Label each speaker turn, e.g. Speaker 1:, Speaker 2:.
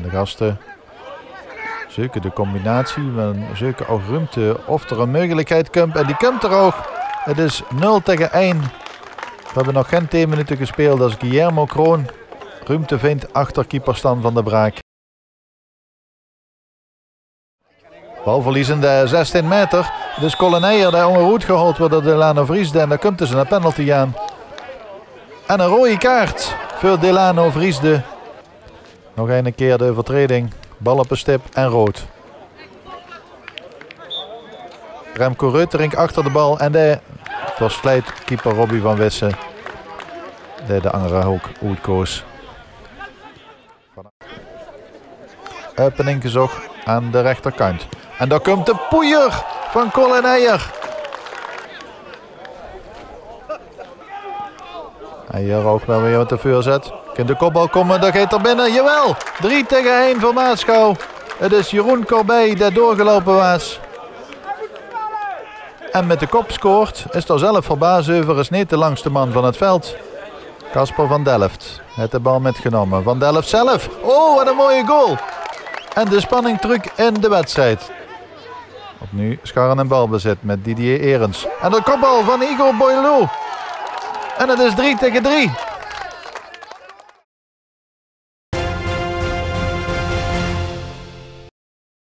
Speaker 1: de gasten zoeken de combinatie, zoeken ook ruimte of er een mogelijkheid komt. En die komt er ook. Het is 0-1. We hebben nog geen 10 minuten gespeeld als Guillermo Kroon ruimte vindt achter keeper Stan van der Braak. Balverlies in de 16 meter. Dus Colleneijer die ongeroet gehaald wordt door Delano Vriesde. En daar komt dus een penalty aan. En een rode kaart voor Delano Vriesde. Nog een keer de overtreding. Bal op een stip en rood. Remco Reuterink achter de bal. En de verslijt keeper Robbie van Wissen. De andere hoek uitkoos. Opening gezocht aan de rechterkant. En daar komt de poeier van Colleneijer. En hier ook wel weer wat de voorzet. Kan de kopbal komen, dat gaat er binnen. Jawel, 3-1 voor Maasgouw. Het is Jeroen Corbij die doorgelopen was. En met de kop scoort. Is er zelf verbaasd over. Is niet de langste man van het veld. Casper van Delft. Heeft de bal metgenomen. Van Delft zelf. Oh, wat een mooie goal. En de spanning terug in de wedstrijd. Opnieuw Scharren en balbezit met Didier Erens. En de kopbal van Igor Boilou. En het is 3-3.